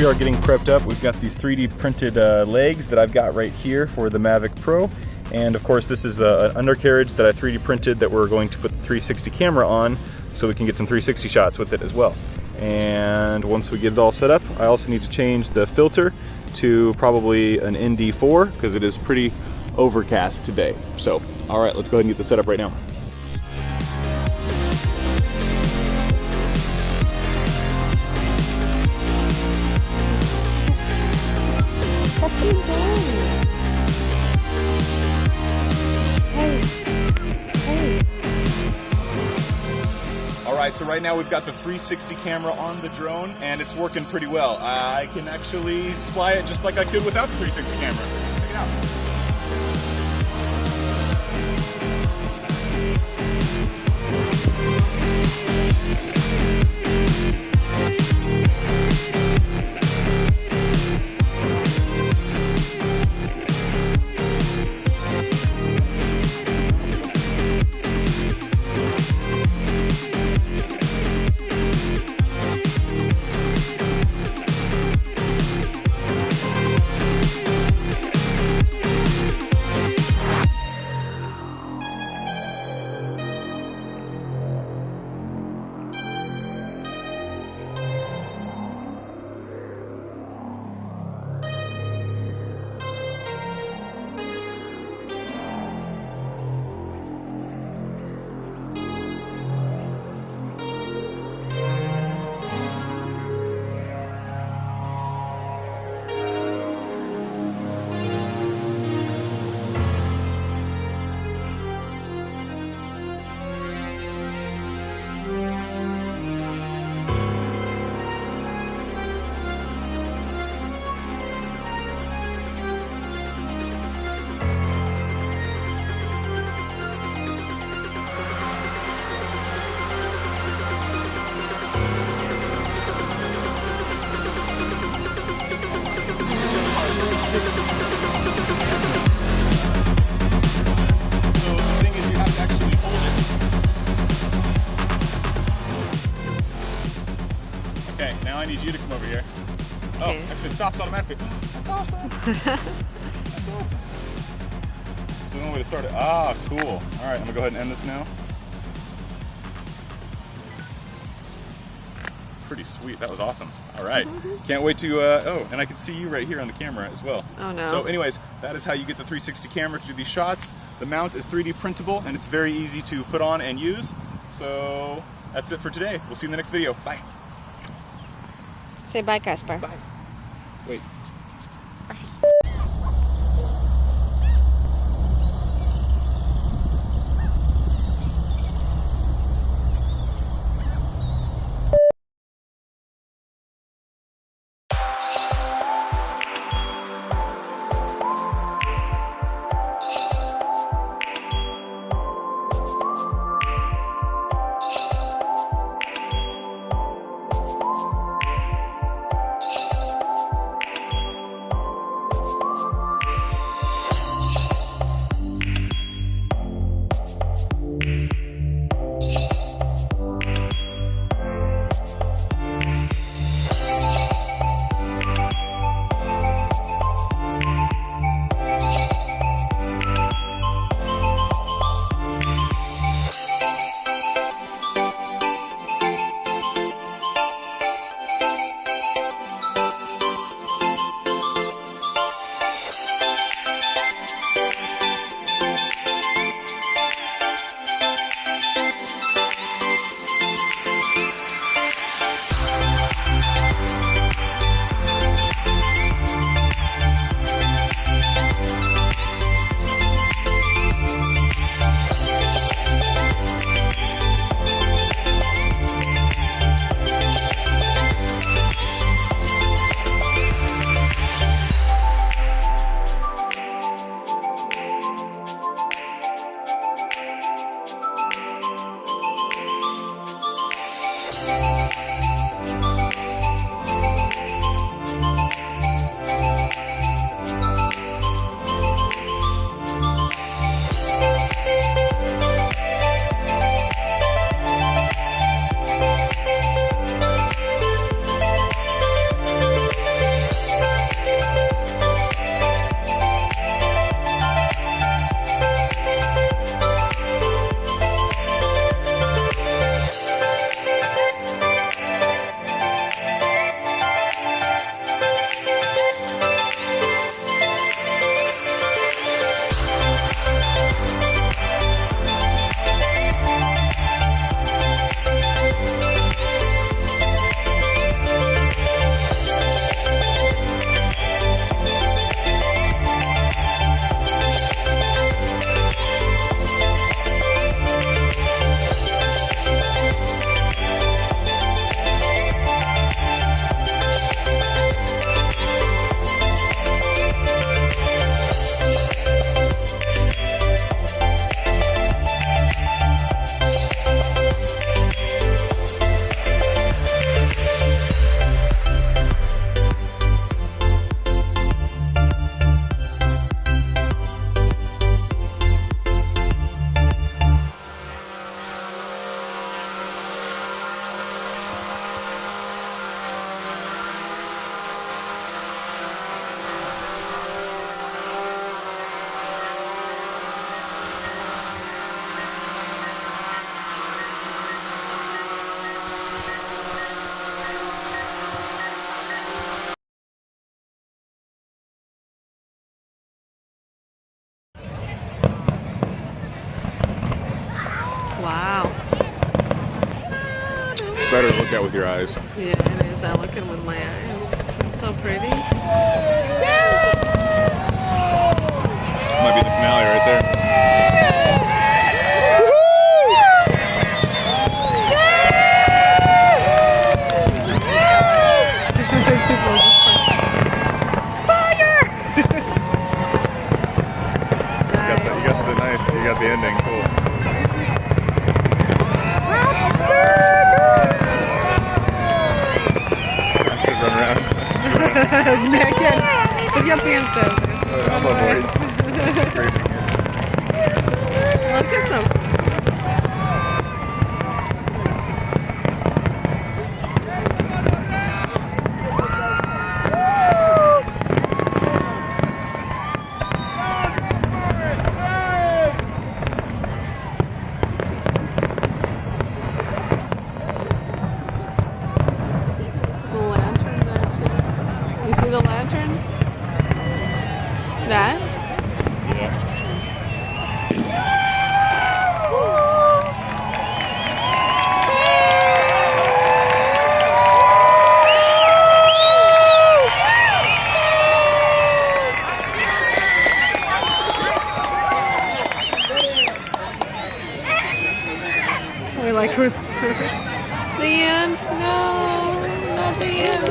we are getting prepped up. We've got these 3D printed legs that I've got right here for the Mavic Pro. And of course this is an undercarriage that I 3D printed that we're going to put the 360 camera on so we can get some 360 shots with it as well. And once we get it all set up, I also need to change the filter to probably an ND4 because it is pretty overcast today. So, all right, let's go ahead and get this set up right now. Alright, so right now we've got the 360 camera on the drone and it's working pretty well. I can actually fly it just like I could without the 360 camera. Check it out. Okay, now I need you to come over here. Oh, okay. Actually it stops automatically. That's awesome. That's awesome. So the only way to start it. Ah, cool. All right, I'm gonna go ahead and end this now. Pretty sweet. That was awesome. All right. Can't wait to, oh, and I can see you right here on the camera as well. Oh no. So anyways, that is how you get the 360 camera to do these shots. The mount is 3D printable and it's very easy to put on and use. So that's it for today. We'll see you in the next video. Bye. Say bye, Caspar. Bye. Wait. better to look at with your eyes. Yeah, it is. I look at it with my eyes. It's so pretty. Might be the finale right there. People just like, fire! You got the ending. Cool. I should run around. Naked. Put your pants down. Look at some. The lantern there too. You see the lantern? That? Yeah. We like her. The end? No, not the end.